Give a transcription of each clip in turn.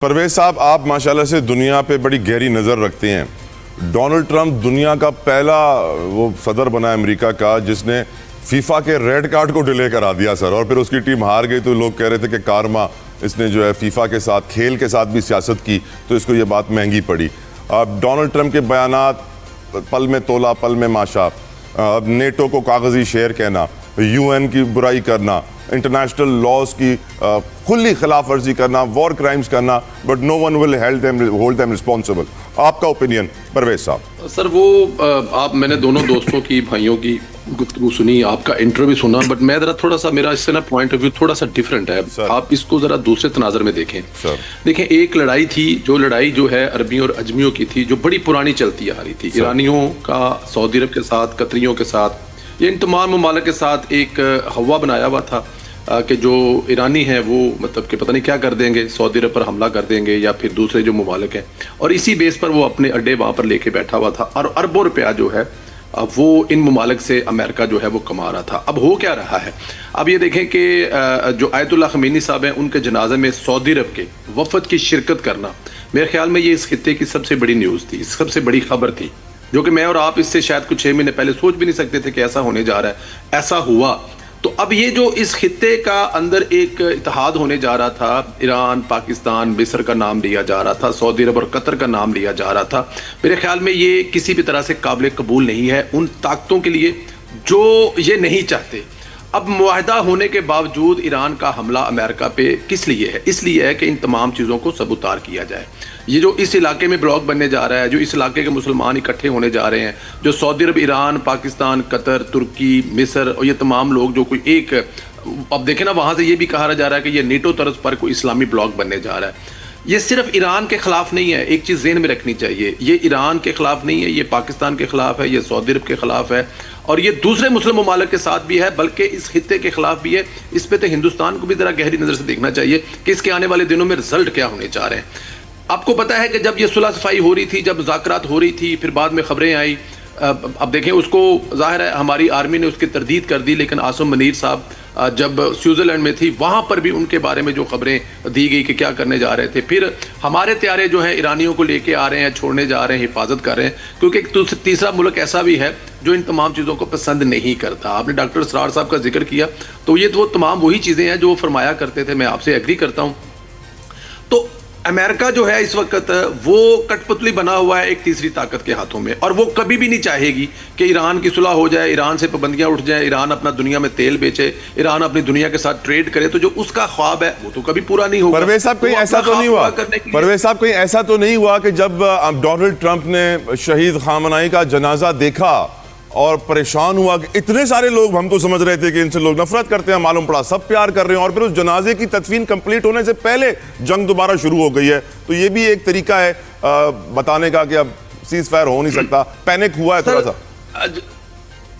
परवेज साहब, आप माशाल्लाह से दुनिया पे बड़ी गहरी नज़र रखते हैं। डोनाल्ड ट्रंप दुनिया का पहला वो सदर बना अमेरिका का जिसने फीफा के रेड कार्ड को डिले करा दिया सर, और फिर उसकी टीम हार गई तो लोग कह रहे थे कि कारमा इसने जो है फीफा के साथ, खेल के साथ भी सियासत की तो इसको ये बात महंगी पड़ी। अब डोनाल्ड ट्रंप के बयानात, पल में तोला पल में माशा, नेटो को कागजी शेर कहना, यूएन की बुराई करना, इंटरनेशनल लॉज की खुली खिलाफ वर्जी करना, वॉर क्राइम्स करना, but no one will hold them responsible. आपका ओपिनियन परवेज साहब? सर वो मैंने दोनों दोस्तों की, भाइयों की गुफ्तगू सुनी, आपका इंटरव्यू सुना, बट मैं जरा थोड़ा सा, मेरा इससे ना पॉइंट ऑफ व्यू थोड़ा सा डिफरेंट है। आप इसको जरा दूसरे तनाजर में देखें। देखें, एक लड़ाई थी, जो लड़ाई जो है अरबियों और अजमियों की थी, जो बड़ी पुरानी चलती आ रही थी, ईरानियों का सऊदी अरब के साथ, कतरियों के साथ, ये इन तमाम ममालिक के साथ एक हवा बनाया हुआ था कि जो ईरानी हैं वो मतलब कि पता नहीं क्या कर देंगे, सऊदी अरब पर हमला कर देंगे या फिर दूसरे जो ममालिक हैं, और इसी बेस पर वो अपने अड्डे वहाँ पर लेके बैठा हुआ था और अरबों रुपया जो है वो इन ममालिक से अमेरिका जो है वो कमा रहा था। अब हो क्या रहा है, अब ये देखें कि जो आयतुल्लाह खमीनी साहब हैं, उनके जनाजे में सऊदी अरब के वफद की शिरकत करना, मेरे ख्याल में ये इस खित्ते की सबसे बड़ी न्यूज़ थी, सबसे बड़ी खबर थी, जो कि मैं और आप इससे शायद कुछ 6 महीने पहले सोच भी नहीं सकते थे कि ऐसा होने जा रहा है। ऐसा हुआ। तो अब ये जो इस खित्ते का अंदर एक इत्तेहाद होने जा रहा था, ईरान, पाकिस्तान, मिस्र का नाम लिया जा रहा था, सऊदी अरब और कतर का नाम लिया जा रहा था, मेरे ख्याल में ये किसी भी तरह से काबिल कबूल नहीं है उन ताकतों के लिए जो ये नहीं चाहते। अब मुआहदा होने के बावजूद ईरान का हमला अमेरिका पे किस लिए है? इसलिए है कि इन तमाम चीज़ों को सबूतार किया जाए। ये जो इस इलाके में ब्लॉक बनने जा रहा है, जो इस इलाके के मुसलमान इकट्ठे होने जा रहे हैं, जो सऊदी अरब, ईरान, पाकिस्तान, कतर, तुर्की, मिस्र और ये तमाम लोग जो कोई एक, अब देखें ना, वहाँ से ये भी कहा जा रहा है कि ये नेटो तर्ज पर कोई इस्लामी ब्लॉक बनने जा रहा है। ये सिर्फ ईरान के खिलाफ नहीं है, एक चीज़ ज़हन में रखनी चाहिए, ये ईरान के खिलाफ नहीं है, ये पाकिस्तान के खिलाफ है, ये सऊदी अरब के खिलाफ है, और ये दूसरे मुस्लिम ममालिक के साथ भी है, बल्कि इस खित्ते के खिलाफ भी है। इस पे तो हिंदुस्तान को भी ज़रा गहरी नज़र से देखना चाहिए कि इसके आने वाले दिनों में रिजल्ट क्या होने जा रहे हैं। आपको पता है कि जब ये सुलह सफाई हो रही थी, जब मुज़ाकरात हो रही थी, फिर बाद में खबरें आई, अब देखें उसको, जाहिर है हमारी आर्मी ने उसकी तरदीद कर दी, लेकिन आसम मनीर साहब जब स्विट्ज़रलैंड में थी, वहाँ पर भी उनके बारे में जो खबरें दी गई कि क्या करने जा रहे थे। फिर हमारे त्यारे जो हैं ईरानियों को लेके आ रहे हैं, छोड़ने जा रहे हैं, हिफाजत कर रहे हैं, क्योंकि एक तीसरा मुल्क ऐसा भी है जो इन तमाम चीज़ों को पसंद नहीं करता। आपने डॉक्टर इसरार साहब का जिक्र किया, तो ये तो तमाम वही चीज़ें हैं जो फरमाया करते थे, मैं आपसे एग्री करता हूँ। तो अमेरिका जो है इस वक्त वो कठपुतली बना हुआ है एक तीसरी ताकत के हाथों में, और वो कभी भी नहीं चाहेगी कि ईरान की सुलह हो जाए, ईरान से पाबंदियां उठ जाए, ईरान अपना दुनिया में तेल बेचे, ईरान अपनी दुनिया के साथ ट्रेड करे, तो जो उसका ख्वाब है वो तो कभी पूरा नहीं होगा। परवेज साहब, कहीं ऐसा तो नहीं हुआ, परवेज साहब कहीं ऐसा तो नहीं हुआ कि जब डोनाल्ड ट्रंप ने शहीद खामनाई का जनाजा देखा और परेशान हुआ कि इतने सारे लोग, हम तो समझ रहे थे कि इनसे लोग नफरत करते हैं, मालूम पड़ा सब प्यार कर रहे हैं, और फिर उस जनाजे की तदफीन कंप्लीट होने से पहले जंग दोबारा शुरू हो गई है, तो ये भी एक तरीका है बताने का कि अब सीज फायर हो नहीं सकता, पैनिक हुआ है थोड़ा सा।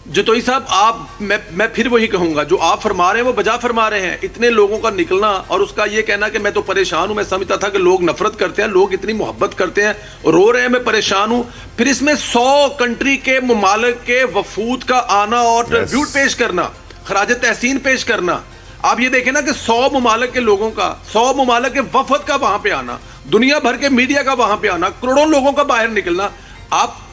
जतोई साहब, मैं फिर वही कहूंगा, जो आप फरमा रहे हैं वो बजा फरमा रहे हैं। इतने लोगों का निकलना और उसका ये कहना कि मैं तो परेशान हूं, मैं समझता था कि लोग नफरत करते हैं, लोग इतनी मोहब्बत करते हैं, रो रहे हैं, मैं परेशान हूं। फिर इसमें 100 कंट्री के ममालिक के वफूद का आना और ट्रिब्यूट पेश करना, खराज तहसीन पेश करना। आप ये देखें ना कि 100 ममालिक के लोगों का, 100 ममालिक के वफद का वहां पे आना, दुनिया भर के मीडिया का वहां पे आना, करोड़ों लोगों का बाहर निकलना।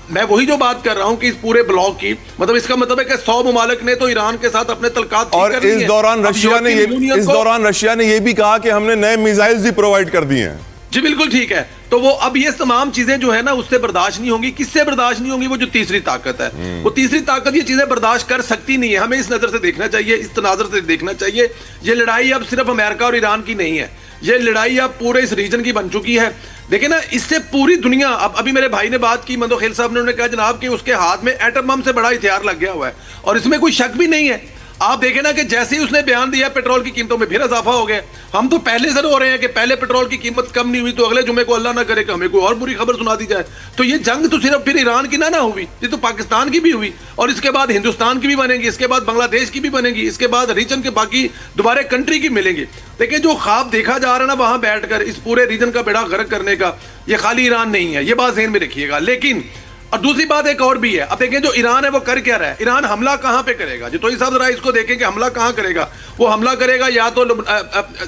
मैं वही जो बात कर रहा हूं कि इस पूरे ब्लॉक की, मतलब इसका मतलब है कि 100 ममालिक ने तो ईरान के साथ अपने तलकात और इस दौरान रशिया ने ये भी कहा कि हमने नए मिसाइल्स भी प्रोवाइड कर दिए हैं। जी बिल्कुल ठीक है। तो वो अब ये तमाम चीजें जो है ना उससे बर्दाश्त नहीं होंगी। किससे बर्दाश्त नहीं होंगी? वो जो तीसरी ताकत है, वो तीसरी ताकत ये चीजें बर्दाश्त कर सकती नहीं है। हमें इस नजर से देखना चाहिए, इस तनाजर से देखना चाहिए। ये लड़ाई अब सिर्फ अमेरिका और ईरान की नहीं है, ये लड़ाई अब पूरे इस रीजन की बन चुकी है। देखिए ना, इससे पूरी दुनिया, अब अभी मेरे भाई ने बात की, मंदो खेल साहब ने, उन्होंने कहा जनाब कि उसके हाथ में एटम बम से बड़ा हथियार लग गया हुआ है, और इसमें कोई शक भी नहीं है। आप देखें ना कि जैसे ही उसने बयान दिया, पेट्रोल की कीमतों में फिर इजाफा हो गया। हम तो पहले से हो रहे हैं कि पहले पेट्रोल की कीमत कम नहीं हुई तो अगले जुमे को अल्लाह ना करे कि हमें कोई और बुरी खबर सुना दी जाए। तो ये जंग तो सिर्फ फिर ईरान की ना हुई, ये तो पाकिस्तान की भी हुई, और इसके बाद हिंदुस्तान की भी बनेगी, इसके बाद बांग्लादेश की भी बनेगी, इसके बाद रीजन के बाकी दोबारा कंट्री की मिलेंगी। देखिए, जो ख्वाब देखा जा रहा है ना वहां बैठकर इस पूरे रीजन का बेड़ा गर्क करने का, ये खाली ईरान नहीं है, ये बात ज़हन में रखिएगा। लेकिन और दूसरी बात एक और भी है। अब देखें जो ईरान है वो कर क्या रहा है, ईरान हमला कहां पे करेगा? जो तो साहब जरा इसको देखें कि हमला कहां करेगा। वो हमला करेगा या तो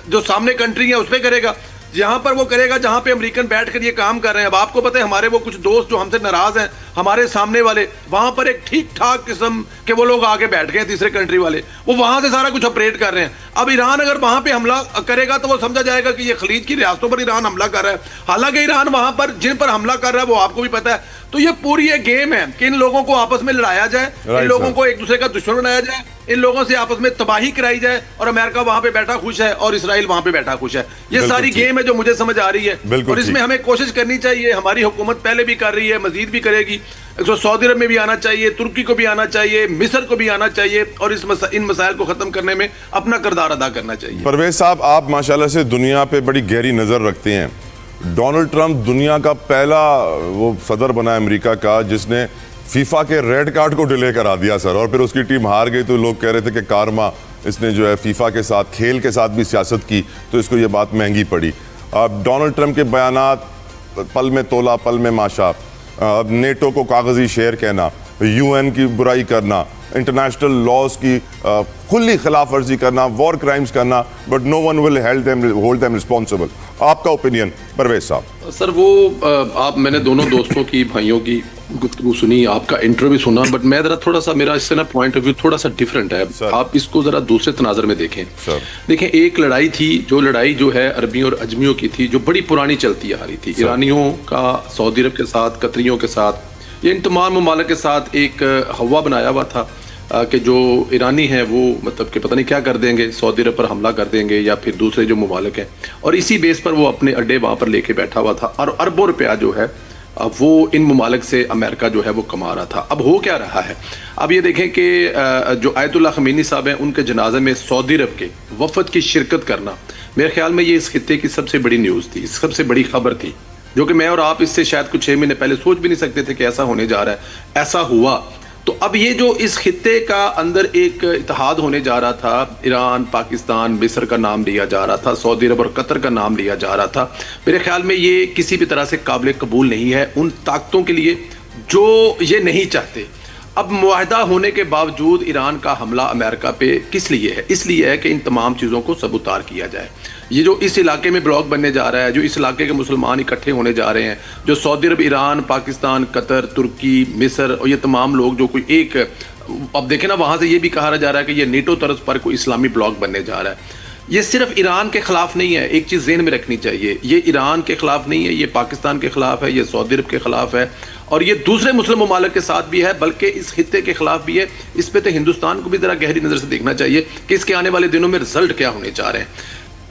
जो सामने कंट्री है उस पर करेगा, जहां पर वो करेगा जहां पे अमेरिकन बैठकर ये काम कर रहे हैं। अब आपको पता है हमारे वो कुछ दोस्त जो हमसे नाराज हैं, हमारे सामने वाले, वहां पर एक ठीक ठाक किस्म के वो लोग आके बैठ गए, तीसरे कंट्री वाले, वो वहां से सारा कुछ ऑपरेट कर रहे हैं। अब ईरान अगर वहां पे हमला करेगा तो वो समझा जाएगा कि ये खलीज की रियासतों पर ईरान हमला कर रहा है। हालांकि ईरान वहां पर जिन पर हमला कर रहा है वो आपको भी पता है। तो ये पूरी एक गेम है कि इन लोगों को आपस में लड़ाया जाए, इन लोगों को एक दूसरे का दुश्मन बनाया जाए, इन लोगों से आपस में तबाही कराई जाए, और अमेरिका वहां पे बैठा खुश है और इसराइल वहां पे बैठा खुश है। ये सारी गेम है जो मुझे समझ आ रही है, और इसमें हमें कोशिश करनी चाहिए। हमारी हुकूमत पहले भी कर रही है, मजीद भी करेगी। तो सऊदी अरब में भी आना चाहिए, तुर्की को भी आना चाहिए, मिस्र को भी आना चाहिए, और इन मसाइल को खत्म करने में अपना किरदार अदा करना चाहिए। परवेज साहब, आप माशाल्लाह से दुनिया पे बड़ी गहरी नजर रखते हैं। डोनाल्ड ट्रंप दुनिया का पहला वो सदर बना अमेरिका का जिसने फीफा के रेड कार्ड को डिले करा दिया सर, और फिर उसकी टीम हार गई तो लोग कह रहे थे कि कारमा, इसने जो है फीफा के साथ, खेल के साथ भी सियासत की, तो इसको ये बात महंगी पड़ी। अब डोनाल्ड ट्रंप के बयानात, पल में तोला पल में माशा, नेटो को कागजी शेर कहना, यूएन की बुराई करना, इंटरनेशनल लॉज की खुली खिलाफ वर्जी करना, वॉर क्राइम्स करना, but no one will hold them responsible. आपका ओपिनियन परवेज साहब? सर वो मैंने दोनों दोस्तों की, भाइयों की गुफ्तगू सुनी, आपका इंटरव्यू सुना, बट मैं जरा थोड़ा सा, मेरा इससे ना पॉइंट ऑफ व्यू थोड़ा सा डिफरेंट है। आप इसको जरा दूसरे तनाजर में देखें। देखें, एक लड़ाई थी, जो लड़ाई जो है अरबियों और अजमियों की थी, जो बड़ी पुरानी चलती आ रही थी, ईरानियों का सऊदी अरब के साथ, कतरियों के साथ, ये इन तमाम ममालिक के साथ एक हवा बनाया हुआ था कि जो ईरानी हैं वो मतलब कि पता नहीं क्या कर देंगे, सऊदी अरब पर हमला कर देंगे या फिर दूसरे जो ममालिक हैं, और इसी बेस पर वो अपने अड्डे वहाँ पर लेके बैठा हुआ था, और अरबों रुपया जो है वो इन ममालिक से अमेरिका जो है वो कमा रहा था। अब हो क्या रहा है, अब ये देखें कि जो आयतुल्लाह खमीनी साहब हैं, उनके जनाजे में सऊदी अरब के वफद की शिरकत करना, मेरे ख्याल में ये इस खित्ते की सबसे बड़ी न्यूज़ थी, सबसे बड़ी खबर थी, जो कि मैं और आप इससे शायद कुछ 6 महीने पहले सोच भी नहीं सकते थे कि ऐसा होने जा रहा है। ऐसा हुआ। तो अब ये जो इस खित्ते का अंदर एक इत्तेहाद होने जा रहा था, ईरान, पाकिस्तान, मिस्र का नाम लिया जा रहा था, सऊदी अरब और कतर का नाम लिया जा रहा था, मेरे ख्याल में ये किसी भी तरह से काबिल कबूल नहीं है उन ताकतों के लिए जो ये नहीं चाहते। अब मुआहदा होने के बावजूद ईरान का हमला अमेरिका पे किस लिए है? इसलिए है कि इन तमाम चीज़ों को सबूतार किया जाए। ये जो इस इलाके में ब्लॉक बनने जा रहा है, जो इस इलाके के मुसलमान इकट्ठे होने जा रहे हैं, जो सऊदी अरब, ईरान, पाकिस्तान, कतर, तुर्की, मिस्र और ये तमाम लोग जो कोई एक, अब देखें ना, वहाँ से ये भी कहा जा रहा है कि ये नेटो तर्ज पर कोई इस्लामी ब्लॉक बनने जा रहा है। ये सिर्फ ईरान के खिलाफ नहीं है, एक चीज़ ज़हन में रखनी चाहिए, ये ईरान के खिलाफ नहीं है, ये पाकिस्तान के खिलाफ है, ये सऊदी अरब के खिलाफ है, और ये दूसरे मुस्लिम ममालिक के साथ भी है, बल्कि इस खित्ते के खिलाफ भी है। इस पे तो हिंदुस्तान को भी ज़रा गहरी नज़र से देखना चाहिए कि इसके आने वाले दिनों में रिजल्ट क्या होने जा रहे हैं।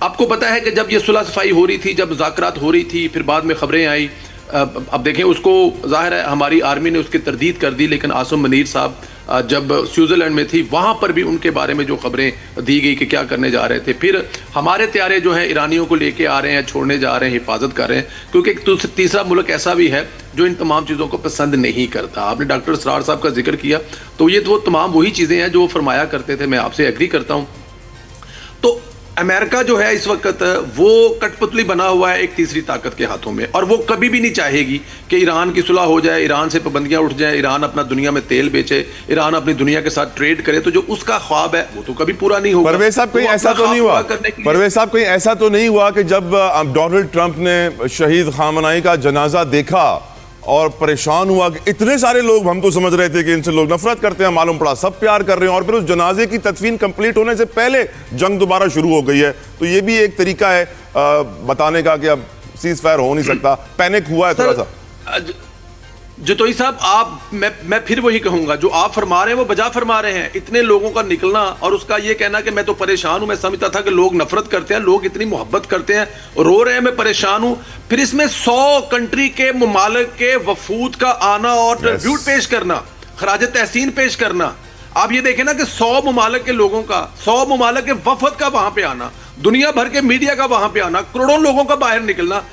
आपको पता है कि जब ये सुलह सफाई हो रही थी, जब मुज़ाकरात हो रही थी, फिर बाद में खबरें आई, अब देखें उसको ज़ाहिर है हमारी आर्मी ने उसकी तरदीद कर दी, लेकिन आसिम मुनीर साहब जब स्विट्ज़रलैंड में थी वहाँ पर भी उनके बारे में जो खबरें दी गई कि क्या करने जा रहे थे। फिर हमारे त्यारे जो हैं ईरानियों को लेके आ रहे हैं, छोड़ने जा रहे हैं, हिफाजत कर रहे हैं, क्योंकि एक तीसरा मुल्क ऐसा भी है जो इन तमाम चीज़ों को पसंद नहीं करता। आपने डॉक्टर इसरार साहब का जिक्र किया, तो ये तो वो तमाम वही चीज़ें हैं जो वो फरमाया करते थे, मैं आपसे एग्री करता हूँ। तो अमेरिका जो है इस वक्त वो कठपुतली बना हुआ है एक तीसरी ताकत के हाथों में, और वो कभी भी नहीं चाहेगी कि ईरान की सुलह हो जाए, ईरान से पाबंदियां उठ जाए, ईरान अपना दुनिया में तेल बेचे, ईरान अपनी दुनिया के साथ ट्रेड करे। तो जो उसका ख्वाब है वो तो कभी पूरा नहीं होगा। परवेज साहब, कहीं ऐसा तो नहीं हुआ, परवेज साहब कहीं ऐसा तो नहीं हुआ कि जब डोनाल्ड ट्रंप ने शहीद खामनाई का जनाजा देखा और परेशान हुआ कि इतने सारे लोग, हम तो समझ रहे थे कि इनसे लोग नफरत करते हैं, मालूम पड़ा सब प्यार कर रहे हैं, और फिर उस जनाजे की तदफीन कंप्लीट होने से पहले जंग दोबारा शुरू हो गई है। तो ये भी एक तरीका है बताने का कि अब सीज फायर हो नहीं सकता, पैनिक हुआ है थोड़ा सा। जतोई साहब, मैं फिर वही कहूंगा, जो आप फरमा रहे हैं वो बजा फरमा रहे हैं। इतने लोगों का निकलना और उसका ये कहना कि मैं तो परेशान हूं, मैं समझता था कि लोग नफरत करते हैं, लोग इतनी मोहब्बत करते हैं, रो रहे हैं, मैं परेशान हूं। फिर इसमें 100 कंट्री के ममालिक के वफूद का आना और ट्रिब्यूट पेश करना, खराज तहसीन पेश करना। आप ये देखें ना कि 100 ममालिक के लोगों का, 100 ममालिक के वफद का वहां पे आना, दुनिया भर के मीडिया का वहां पे आना, करोड़ों लोगों का बाहर निकलना।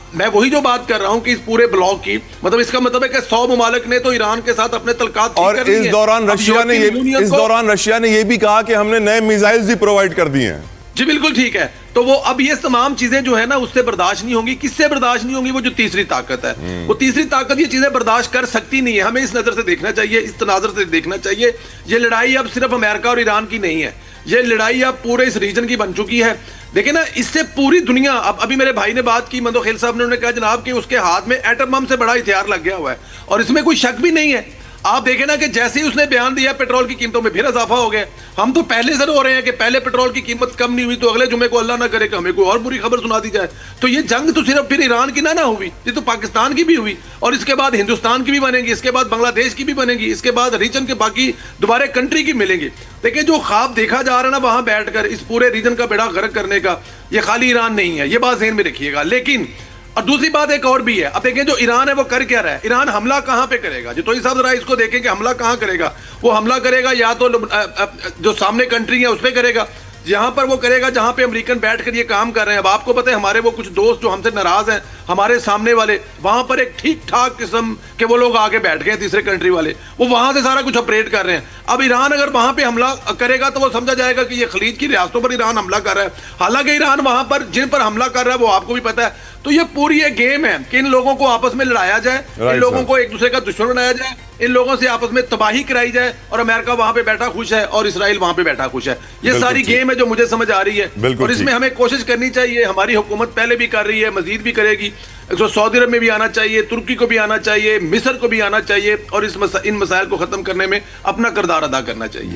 मैं वही जो बात कर रहा हूं कि इस पूरे ब्लॉक की, मतलब इसका मतलब है कि 100 ममालिक ने तो ईरान के साथ अपने तलकात ठीक कर लिए हैं। इस दौरान रशिया ने यह भी कहा कि हमने नए मिसाइल्स भी प्रोवाइड कर दिए हैं। जी बिल्कुल ठीक है। तो वो अब ये तमाम चीजें जो है ना उससे बर्दाश्त नहीं होंगी। किससे बर्दाश्त नहीं होंगी? वो जो तीसरी ताकत है, वो तीसरी ताकत ये चीजें बर्दाश्त कर सकती नहीं है। हमें इस नजर से देखना चाहिए, इस तनाजर से देखना चाहिए। ये लड़ाई अब सिर्फ अमेरिका और ईरान की नहीं है, ये लड़ाई अब पूरे इस रीजन की बन चुकी है। देखिए ना, इससे पूरी दुनिया, अब अभी मेरे भाई ने बात की, मंदो खेल साहब ने, उन्होंने कहा जनाब कि उसके हाथ में एटम बम से बड़ा हथियार लग गया हुआ है, और इसमें कोई शक भी नहीं है। आप देखें ना कि जैसे ही उसने बयान दिया पेट्रोल की कीमतों में फिर इजाफा हो गया। हम तो पहले से रो रहे हैं कि पहले पेट्रोल की कीमत कम नहीं हुई तो अगले जुमे को अल्लाह ना करे कि हमें कोई और बुरी खबर सुना दी जाए। तो ये जंग तो सिर्फ फिर ईरान की ना हुई, ये तो पाकिस्तान की भी हुई, और इसके बाद हिंदुस्तान की भी बनेगी, इसके बाद बांग्लादेश की भी बनेगी, इसके बाद रीजन के बाकी दोबारा कंट्री की मिलेंगी। देखिए जो ख्वाब देखा जा रहा है ना वहां बैठकर इस पूरे रीजन का बेड़ा गर्क करने का, ये खाली ईरान नहीं है, ये बात ज़हन में रखिएगा। लेकिन और दूसरी बात एक और भी है, अब देखें जो ईरान है वो कर क्या रहा है। ईरान हमला कहां पे करेगा, जो तो साहब जरा इसको देखें कि हमला कहां करेगा। वो हमला करेगा या तो जो सामने कंट्री है उस पर करेगा, यहां पर वो करेगा जहां पे अमेरिकन बैठकर ये काम कर रहे हैं। अब आपको पता है हमारे वो कुछ दोस्त जो हमसे नाराज हैं, हमारे सामने वाले, वहां पर एक ठीक ठाक किस्म के वो लोग आगे बैठ गए, तीसरे कंट्री वाले, वो वहां से सारा कुछ ऑपरेट कर रहे हैं। अब ईरान अगर वहां पे हमला करेगा तो वो समझा जाएगा कि ये खलीज की रियासतों पर ईरान हमला कर रहा है। हालांकि ईरान वहां पर जिन पर हमला कर रहा है वो आपको भी पता है। तो ये पूरी एक गेम है कि इन लोगों को आपस में लड़ाया जाए, इन लोगों को एक दूसरे का दुश्मन बनाया जाए, इन लोगों से आपस में तबाही कराई जाए, और अमेरिका वहां पे बैठा खुश है और इसराइल वहां पे बैठा खुश है। ये सारी गेम है जो मुझे समझ आ रही है, और इसमें हमें कोशिश करनी चाहिए। हमारी हुकूमत पहले भी कर रही है, मजीद भी करेगी। तो सऊदी अरब में भी आना चाहिए, तुर्की को भी आना चाहिए, मिस्र को भी आना चाहिए, और इन मसाइल को खत्म करने में अपना किरदार अदा करना चाहिए।